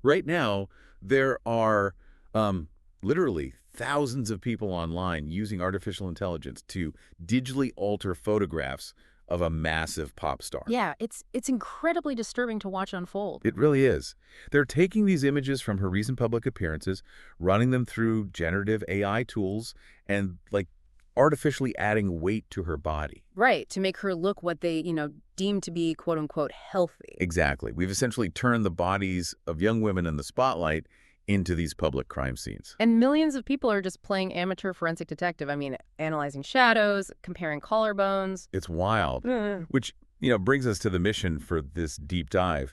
Right now, there are literally thousands of people online using artificial intelligence to digitally alter photographs of a massive pop star. Yeah, it's incredibly disturbing to watch unfold. It really is. They're taking these images from her recent public appearances, running them through generative AI tools, and artificially adding weight to her body. Right, to make her look what they, deem to be quote unquote healthy. Exactly. We've essentially turned the bodies of young women in the spotlight into these public crime scenes. And millions of people are just playing amateur forensic detective. I mean, analyzing shadows, comparing collarbones. It's wild, Mm. which, brings us to the mission for this deep dive.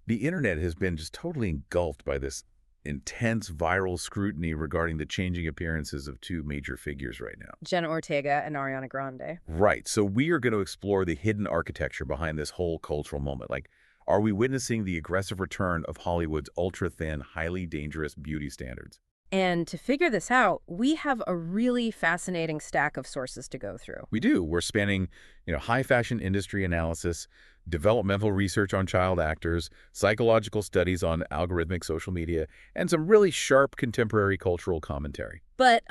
The internet has been just totally engulfed by this intense viral scrutiny regarding the changing appearances of two major figures right now. Jenna Ortega and Ariana Grande. Right. So we are going to explore the hidden architecture behind this whole cultural moment. Are we witnessing the aggressive return of Hollywood's ultra-thin, highly dangerous beauty standards? And to figure this out, we have a really fascinating stack of sources to go through. We do. We're spanning, high fashion industry analysis, developmental research on child actors, psychological studies on algorithmic social media, and some really sharp contemporary cultural commentary. But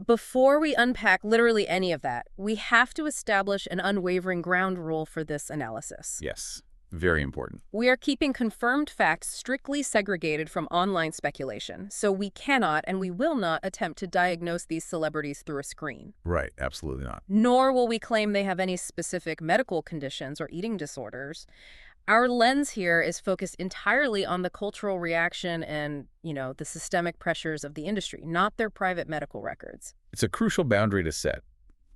before we unpack literally any of that, we have to establish an unwavering ground rule for this analysis. Yes, very important. We are keeping confirmed facts strictly segregated from online speculation, so we cannot and we will not attempt to diagnose these celebrities through a screen. Right, absolutely not. Nor will we claim they have any specific medical conditions or eating disorders. Our lens here is focused entirely on the cultural reaction and, the systemic pressures of the industry, not their private medical records. It's a crucial boundary to set.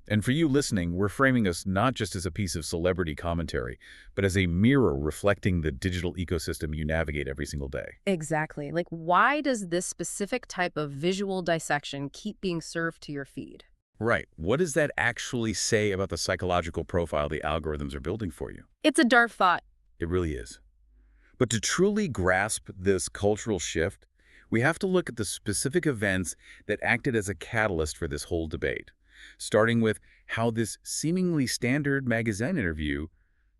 And for you listening, we're framing us not just as a piece of celebrity commentary, but as a mirror reflecting the digital ecosystem you navigate every single day. Exactly. Like, why does this specific type of visual dissection keep being served to your feed? Right. What does that actually say about the psychological profile the algorithms are building for you? It's a dark thought. It really is. But to truly grasp this cultural shift, we have to look at the specific events that acted as a catalyst for this whole debate, starting with how this seemingly standard magazine interview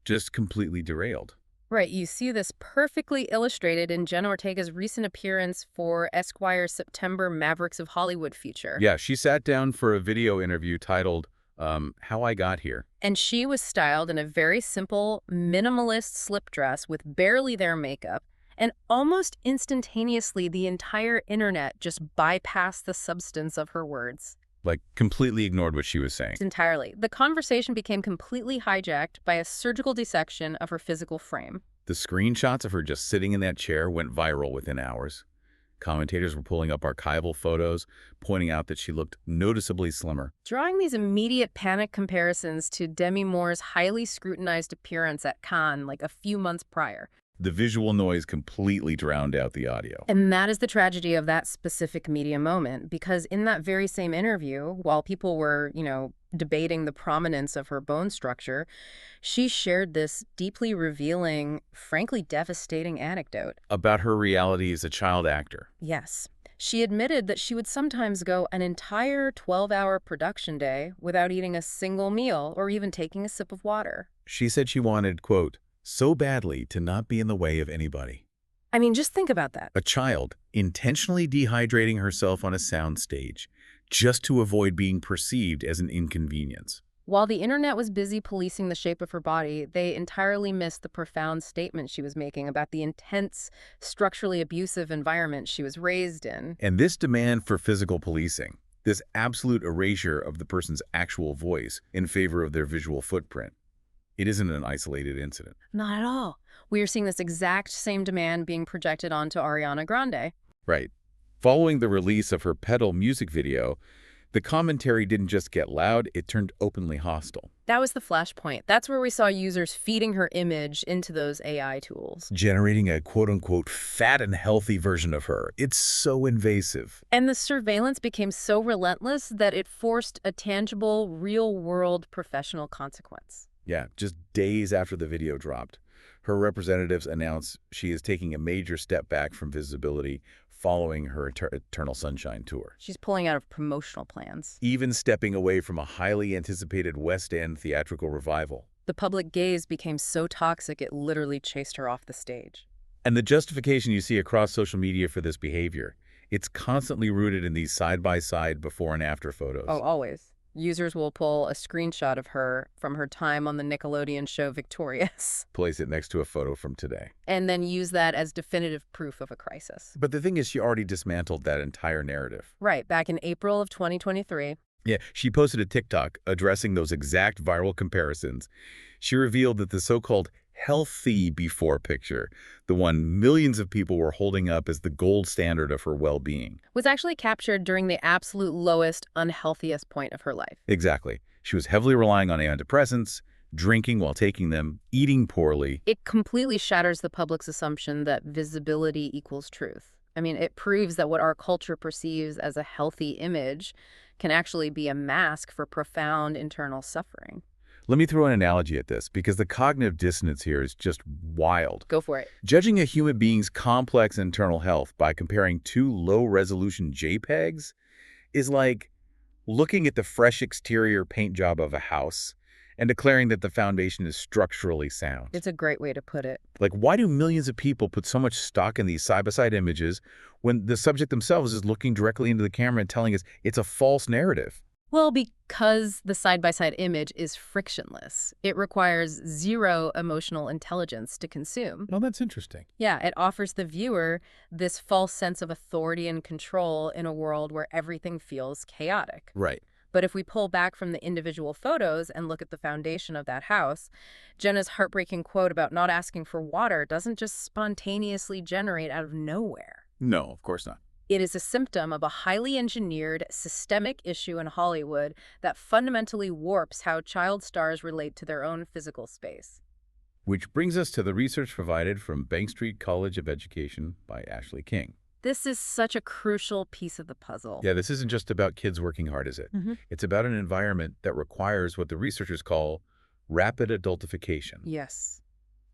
just completely derailed. Right, you see this perfectly illustrated in Jenna Ortega's recent appearance for Esquire's September Mavericks of Hollywood feature. Yeah, she sat down for a video interview titled, How I Got Here. And she was styled in a very simple, minimalist slip dress with barely their makeup, and almost instantaneously the entire internet just bypassed the substance of her words. Completely ignored what she was saying. Entirely. The conversation became completely hijacked by a surgical dissection of her physical frame. The screenshots of her just sitting in that chair went viral within hours. Commentators were pulling up archival photos, pointing out that she looked noticeably slimmer. Drawing these immediate panic comparisons to Demi Moore's highly scrutinized appearance at Cannes a few months prior. The visual noise completely drowned out the audio. And that is the tragedy of that specific media moment, because in that very same interview, while people were, debating the prominence of her bone structure, she shared this deeply revealing, frankly devastating anecdote. About her reality as a child actor. Yes. She admitted that she would sometimes go an entire 12-hour production day without eating a single meal or even taking a sip of water. She said she wanted, quote, so badly to not be in the way of anybody. I mean, just think about that. A child intentionally dehydrating herself on a sound stage just to avoid being perceived as an inconvenience. While the internet was busy policing the shape of her body, they entirely missed the profound statement she was making about the intense, structurally abusive environment she was raised in. And this demand for physical policing, this absolute erasure of the person's actual voice in favor of their visual footprint, it isn't an isolated incident. Not at all. We are seeing this exact same demand being projected onto Ariana Grande. Right. Following the release of her Pedal music video, the commentary didn't just get loud, it turned openly hostile. That was the flashpoint. That's where we saw users feeding her image into those AI tools. Generating a quote-unquote fat and healthy version of her. It's so invasive. And the surveillance became so relentless that it forced a tangible, real-world professional consequence. Yeah, just days after the video dropped, her representatives announced she is taking a major step back from visibility following her Eternal Sunshine tour. She's pulling out of promotional plans. Even stepping away from a highly anticipated West End theatrical revival. The public gaze became so toxic it literally chased her off the stage. And the justification you see across social media for this behavior, it's constantly rooted in these side-by-side before and after Oh, photos. always. Users will pull a screenshot of her from her time on the Nickelodeon show Victorious, Place it next to a photo from today. and then use that as definitive proof of a crisis. But the thing is, she already dismantled that entire narrative. Right, back in April of 2023. Yeah, she posted a TikTok addressing those exact viral comparisons. She revealed that the so-called healthy before picture, the one millions of people were holding up as the gold standard of her well-being. Was actually captured during the absolute lowest, unhealthiest point of her life. Exactly. She was heavily relying on antidepressants, drinking while taking them, eating poorly. It completely shatters the public's assumption that visibility equals truth. I mean, it proves that what our culture perceives as a healthy image can actually be a mask for profound internal suffering. Let me throw an analogy at this, because the cognitive dissonance here is just wild. Go for it. Judging a human being's complex internal health by comparing two low-resolution JPEGs is like looking at the fresh exterior paint job of a house and declaring that the foundation is structurally sound. It's a great way to put it. Like, why do millions of people put so much stock in these side-by-side images when the subject themselves is looking directly into the camera and telling us it's a false narrative? Well, because the side-by-side image is frictionless. It requires zero emotional intelligence to consume. Oh, that's interesting. Yeah, it offers the viewer this false sense of authority and control in a world where everything feels chaotic. Right. But if we pull back from the individual photos and look at the foundation of that house, Jenna's heartbreaking quote about not asking for water doesn't just spontaneously generate out of nowhere. No, of course not. It is a symptom of a highly engineered, systemic issue in Hollywood that fundamentally warps how child stars relate to their own physical space. Which brings us to the research provided from Bank Street College of Education by Ashley King. This is such a crucial piece of the puzzle. Yeah, this isn't just about kids working hard, is it? It's about an environment that requires what the researchers call rapid adultification. Yes.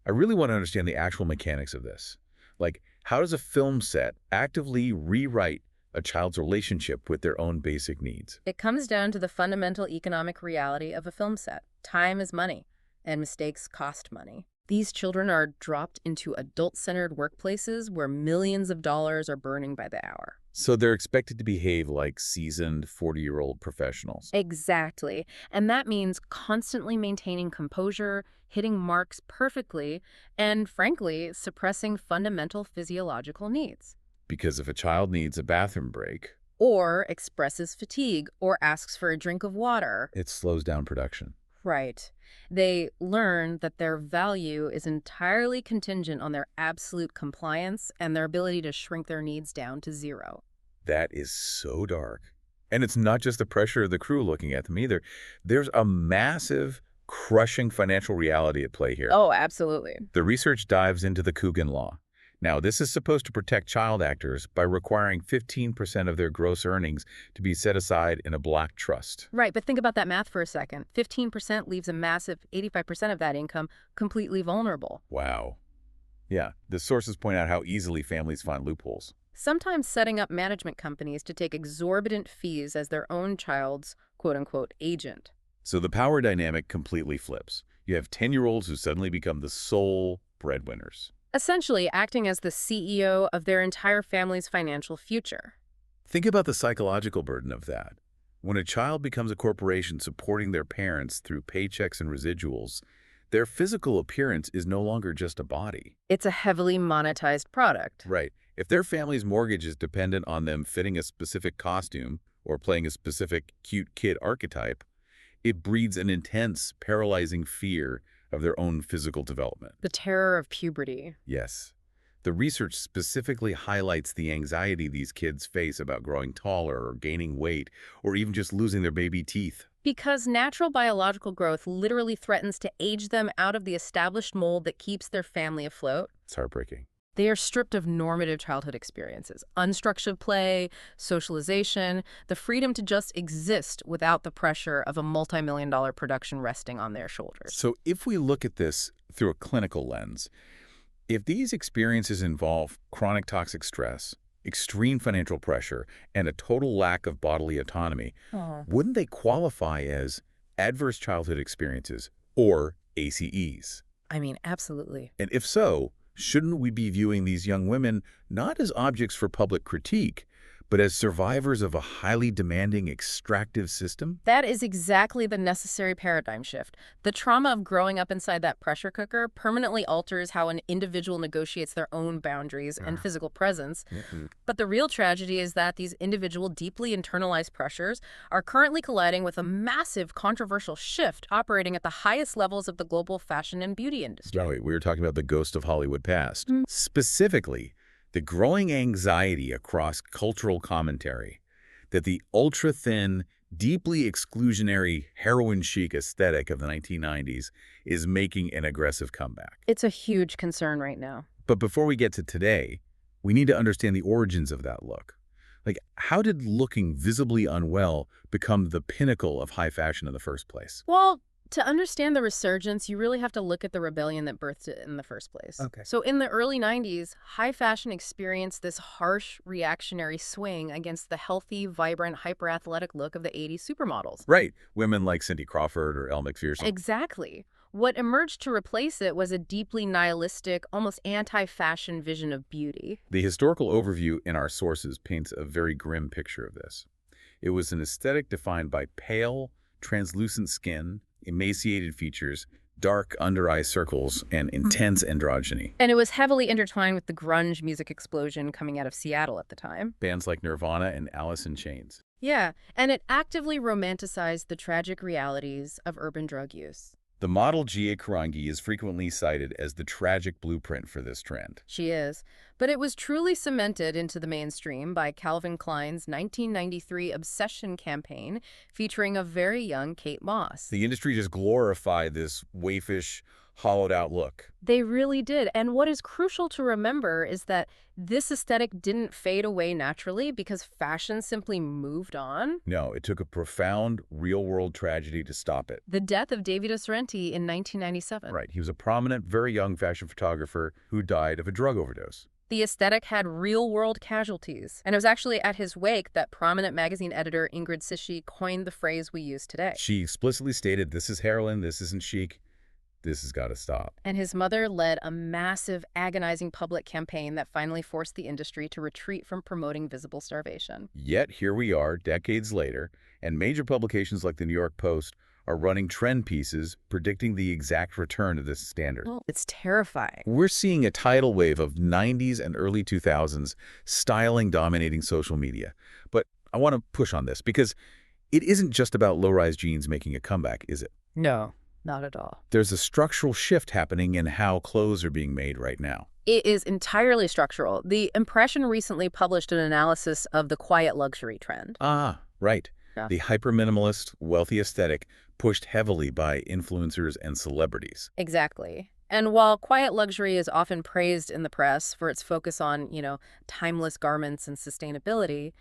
I really want to understand the actual mechanics of this. Like, how does a film set actively rewrite a child's relationship with their own basic needs? It comes down to the fundamental economic reality of a film set. Time is money, and mistakes cost money. These children are dropped into adult-centered workplaces where millions of dollars are burning by the hour. So they're expected to behave like seasoned 40-year-old professionals. Exactly. And that means constantly maintaining composure, hitting marks perfectly, and frankly, suppressing fundamental physiological needs. Because if a child needs a bathroom break, Or expresses fatigue, or asks for a drink of water. it slows down production. Right. They learn that their value is entirely contingent on their absolute compliance and their ability to shrink their needs down to zero. That is so dark. And it's not just the pressure of the crew looking at them either. There's a massive, crushing financial reality at play here. Oh, absolutely. The research dives into the Coogan Law. Now, this is supposed to protect child actors by requiring 15% of their gross earnings to be set aside in a black trust. Right, but think about that math for a second. 15% leaves a massive 85% of that income completely vulnerable. Wow. Yeah, the sources point out how easily families find loopholes. Sometimes setting up management companies to take exorbitant fees as their own child's quote-unquote agent. So the power dynamic completely flips. You have 10-year-olds who suddenly become the sole breadwinners. Essentially acting as the CEO of their entire family's financial future. Think about the psychological burden of that. When a child becomes a corporation supporting their parents through paychecks and residuals, their physical appearance is no longer just a body. It's a heavily monetized product. Right. If their family's mortgage is dependent on them fitting a specific costume or playing a specific cute kid archetype, it breeds an intense, paralyzing fear of their own physical development. The terror of puberty. Yes. The research specifically highlights the anxiety these kids face about growing taller or gaining weight or even just losing their baby teeth. Because natural biological growth literally threatens to age them out of the established mold that keeps their family afloat. It's heartbreaking. They are stripped of normative childhood experiences, unstructured play, socialization, the freedom to just exist without the pressure of a multi-million-dollar production resting on their shoulders. So if we look at this through a clinical lens, if these experiences involve chronic toxic stress, extreme financial pressure, and a total lack of bodily autonomy, wouldn't they qualify as adverse childhood experiences or ACEs? I mean, absolutely. And if so, Shouldn't we be viewing these young women not as objects for public critique, but as survivors of a highly demanding extractive system? That is exactly the necessary paradigm shift. The trauma of growing up inside that pressure cooker permanently alters how an individual negotiates their own boundaries and physical presence. But the real tragedy is that these individual, deeply internalized pressures are currently colliding with a massive controversial shift operating at the highest levels of the global fashion and beauty industry. Right, we were talking about the ghost of Hollywood past. Specifically, the growing anxiety across cultural commentary that the ultra-thin, deeply exclusionary heroin chic aesthetic of the 1990s is making an aggressive comeback. It's a huge concern right now. But before we get to today, we need to understand the origins of that look. Like, how did looking visibly unwell become the pinnacle of high fashion in the first place? Well, to understand the resurgence, you really have to look at the rebellion that birthed it in the first place. Okay. So in the early 90s, high fashion experienced this harsh reactionary swing against the healthy, vibrant, hyper-athletic look of the 80s supermodels. Right. Women like Cindy Crawford or Elle McPherson. Exactly. What emerged to replace it was a deeply nihilistic, almost anti-fashion vision of beauty. The historical overview in our sources paints a very grim picture of this. It was an aesthetic defined by pale, translucent skin, emaciated features, dark under-eye circles, and intense androgyny. And it was heavily intertwined with the grunge music explosion coming out of Seattle at the time. Bands like Nirvana and Alice in Chains. Yeah, and it actively romanticized the tragic realities of urban drug use. The model Gia Karangi is frequently cited as the tragic blueprint for this trend. She is. But it was truly cemented into the mainstream by Calvin Klein's 1993 Obsession campaign featuring a very young Kate Moss. The industry just glorified this waifish, hollowed-out look. They really did. And what is crucial to remember is that this aesthetic didn't fade away naturally because fashion simply moved on. No, it took a profound, real-world tragedy to stop it. The death of Davide Sorrenti in 1997. Right. He was a prominent, very young fashion photographer who died of a drug overdose. The aesthetic had real-world casualties, and it was actually at his wake that prominent magazine editor Ingrid Sishi coined the phrase we use today. She explicitly stated, "This is heroin, this isn't chic, this has got to stop." And his mother led a massive, agonizing public campaign that finally forced the industry to retreat from promoting visible starvation. Yet here we are, decades later, and major publications like the New York Post are running trend pieces predicting the exact return of this standard. Oh, it's terrifying. We're seeing a tidal wave of 90s and early 2000s styling dominating social media. But I want to push on this because it isn't just about low-rise jeans making a comeback, is it? No, not at all. There's a structural shift happening in how clothes are being made right now. It is entirely structural. The Impression recently published an analysis of the quiet luxury trend. Ah, right. Yeah. The hyper-minimalist, wealthy aesthetic pushed heavily by influencers and celebrities. Exactly. And while quiet luxury is often praised in the press for its focus on, timeless garments and sustainability,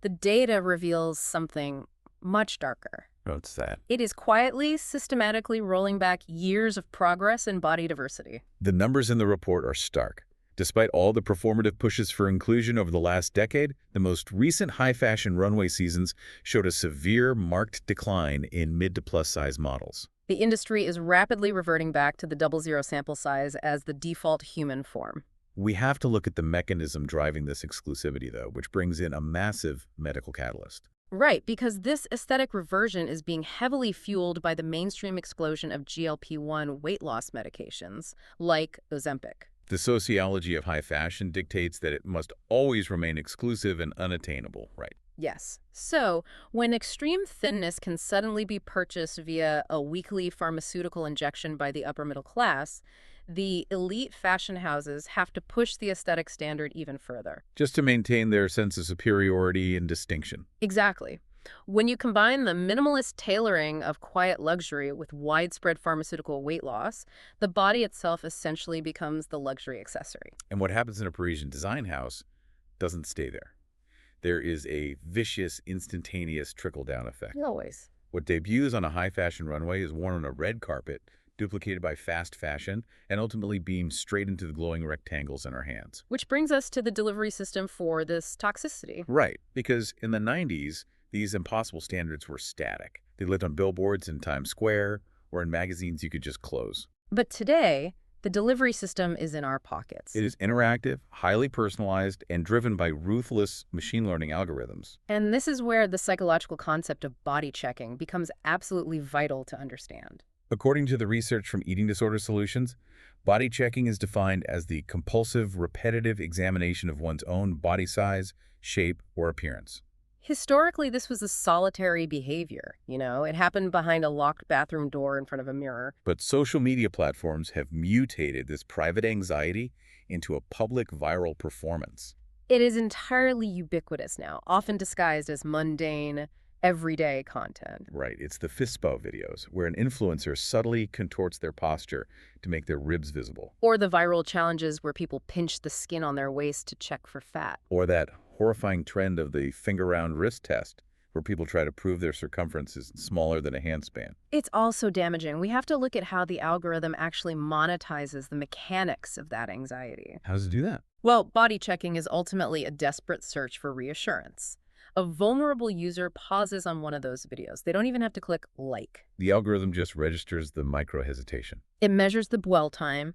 the data reveals something much darker. What's that? It is quietly, systematically rolling back years of progress in body diversity. The numbers in the report are stark. Despite all the performative pushes for inclusion over the last decade, the most recent high-fashion runway seasons showed a severe, marked decline in mid- to plus-size models. The industry is rapidly reverting back to the 00 sample size as the default human form. We have to look at the mechanism driving this exclusivity, though, which brings in a massive medical catalyst. Right, because this aesthetic reversion is being heavily fueled by the mainstream explosion of GLP-1 weight loss medications, like Ozempic. The sociology of high fashion dictates that it must always remain exclusive and unattainable, right? Yes. So, when extreme thinness can suddenly be purchased via a weekly pharmaceutical injection by the upper middle class, the elite fashion houses have to push the aesthetic standard even further. Just to maintain their sense of superiority and distinction. Exactly. When you combine the minimalist tailoring of quiet luxury with widespread pharmaceutical weight loss, the body itself essentially becomes the luxury accessory. And what happens in a Parisian design house doesn't stay there. There is a vicious, instantaneous trickle-down effect. Always. What debuts on a high-fashion runway is worn on a red carpet, duplicated by fast fashion, and ultimately beamed straight into the glowing rectangles in our hands. Which brings us to the delivery system for this toxicity. Right, because in the 90s, these impossible standards were static. They lived on billboards in Times Square or in magazines you could just close. But today, The delivery system is in our pockets. It is interactive, highly personalized, and driven by ruthless machine learning algorithms. And this is where the psychological concept of body checking becomes absolutely vital to understand. According to the research from Eating Disorder Solutions, body checking is defined as the compulsive, repetitive examination of one's own body size, shape, or appearance. Historically, this was a solitary behavior. It happened behind a locked bathroom door in front of a mirror. But social media platforms have mutated this private anxiety into a public viral performance. It is entirely ubiquitous now, often disguised as mundane, everyday content. Right, it's the FISPO videos, where an influencer subtly contorts their posture to make their ribs visible. Or the viral challenges where people pinch the skin on their waist to check for fat. Or that horrifying trend of the finger-round wrist test, where people try to prove their circumference is smaller than a handspan. It's also damaging. We have to look at how the algorithm actually monetizes the mechanics of that anxiety. How does it do that? Well, body checking is ultimately a desperate search for reassurance. A vulnerable user pauses on one of those videos. They don't even have to click like. The algorithm just registers the micro-hesitation. It measures the dwell time.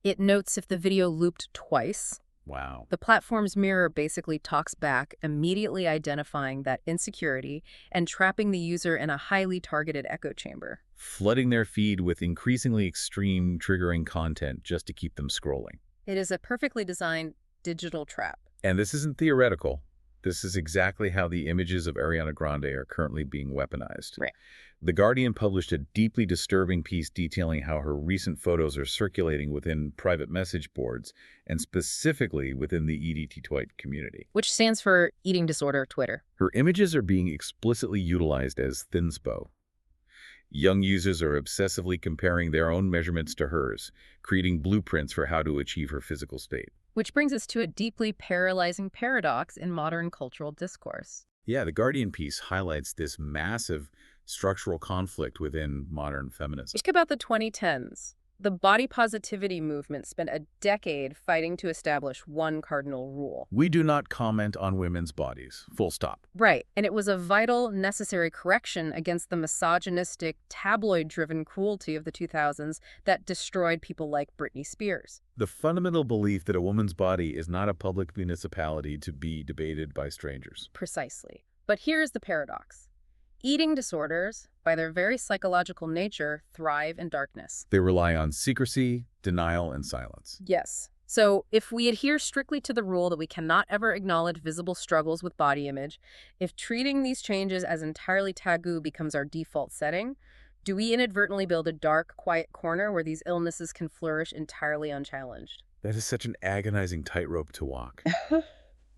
It notes if the video looped twice. Wow. The platform's mirror basically talks back, immediately identifying that insecurity and trapping the user in a highly targeted echo chamber. Flooding their feed with increasingly extreme, triggering content just to keep them scrolling. It is a perfectly designed digital trap. And this isn't theoretical. This is exactly how the images of Ariana Grande are currently being weaponized. Right. The Guardian published a deeply disturbing piece detailing how her recent photos are circulating within private message boards, and specifically within the EDT community. Which stands for Eating Disorder Twitter. Her images are being explicitly utilized as thinspo. Young users are obsessively comparing their own measurements to hers, creating blueprints for how to achieve her physical state. Which brings us to a deeply paralyzing paradox in modern cultural discourse. Yeah, the Guardian piece highlights this massive structural conflict within modern feminism. Think about the 2010s. The body positivity movement spent a decade fighting to establish one cardinal rule. We do not comment on women's bodies. Full stop. Right, and it was a vital, necessary correction against the misogynistic, tabloid-driven cruelty of the 2000s that destroyed people like Britney Spears. The fundamental belief that a woman's body is not a public municipality to be debated by strangers. Precisely. But here's the paradox. Eating disorders, by their very psychological nature, thrive in darkness. They rely on secrecy, denial, and silence. Yes. So if we adhere strictly to the rule that we cannot ever acknowledge visible struggles with body image, if treating these changes as entirely taboo becomes our default setting, do we inadvertently build a dark, quiet corner where these illnesses can flourish entirely unchallenged? That is such an agonizing tightrope to walk.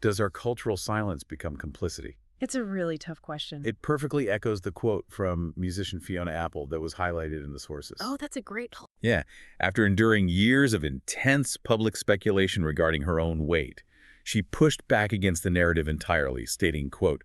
Does our cultural silence become complicity? It's a really tough question. It perfectly echoes the quote from musician Fiona Apple that was highlighted in the sources. Oh, that's a great... Yeah. After enduring years of intense public speculation regarding her own weight, she pushed back against the narrative entirely, stating, quote,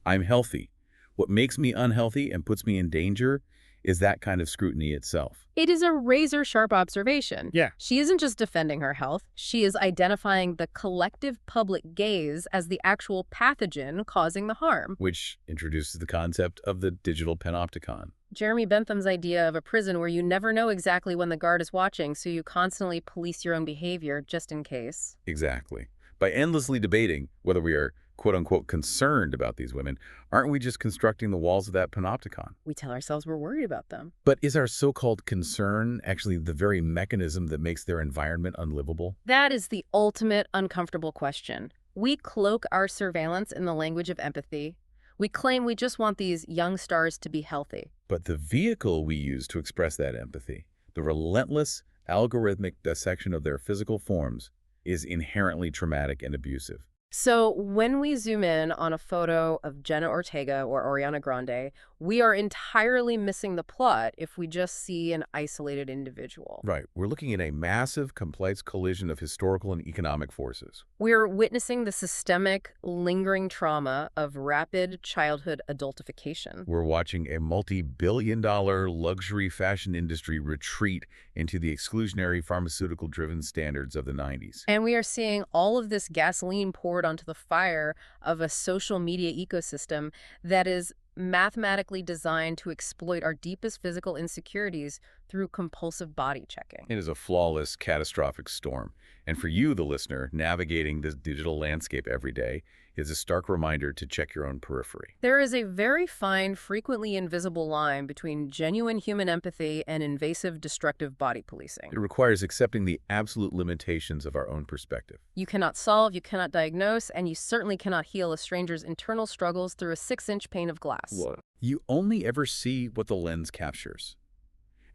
"I'm healthy. What makes me unhealthy and puts me in danger is that kind of scrutiny itself." It is a razor-sharp observation. Yeah. She isn't just defending her health. She is identifying the collective public gaze as the actual pathogen causing the harm. Which introduces the concept of the digital panopticon. Jeremy Bentham's idea of a prison where you never know exactly when the guard is watching, so you constantly police your own behavior just in case. Exactly. By endlessly debating whether we are quote-unquote concerned about these women, aren't we just constructing the walls of that panopticon? We tell ourselves we're worried about them. But is our so-called concern actually the very mechanism that makes their environment unlivable? That is the ultimate uncomfortable question. We cloak our surveillance in the language of empathy. We claim we just want these young stars to be healthy. But the vehicle we use to express that empathy, the relentless, algorithmic dissection of their physical forms, is inherently traumatic and abusive. So when we zoom in on a photo of Jenna Ortega or Ariana Grande, we are entirely missing the plot if we just see an isolated individual. Right. We're looking at a massive, complex collision of historical and economic forces. We're witnessing the systemic, lingering trauma of rapid childhood adultification. We're watching a multi-billion-dollar luxury fashion industry retreat into the exclusionary pharmaceutical-driven standards of the 90s. And we are seeing all of this gasoline poured onto the fire of a social media ecosystem that is mathematically designed to exploit our deepest physical insecurities through compulsive body checking. It is a flawless, catastrophic storm. And for you, the listener, navigating this digital landscape every day is a stark reminder to check your own periphery. There is a very fine, frequently invisible line between genuine human empathy and invasive, destructive body policing. It requires accepting the absolute limitations of our own perspective. You cannot solve, you cannot diagnose, and you certainly cannot heal a stranger's internal struggles through a 6-inch pane of glass. What? You only ever see what the lens captures.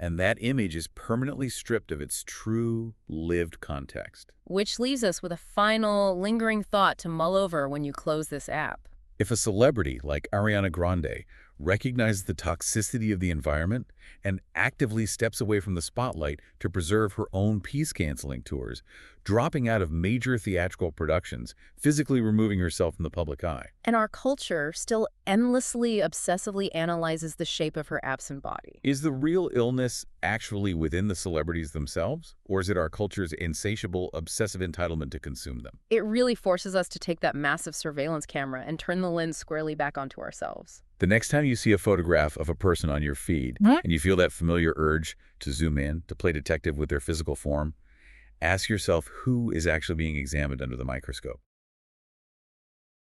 And that image is permanently stripped of its true, lived context. Which leaves us with a final, lingering thought to mull over when you close this app. If a celebrity like Ariana Grande recognizes the toxicity of the environment and actively steps away from the spotlight to preserve her own peace-canceling tours, dropping out of major theatrical productions, physically removing herself from the public eye. And our culture still endlessly, obsessively analyzes the shape of her absent body. Is the real illness actually within the celebrities themselves, or is it our culture's insatiable, obsessive entitlement to consume them? It really forces us to take that massive surveillance camera and turn the lens squarely back onto ourselves. The next time you see a photograph of a person on your feed and you feel that familiar urge to zoom in, to play detective with their physical form, ask yourself who is actually being examined under the microscope.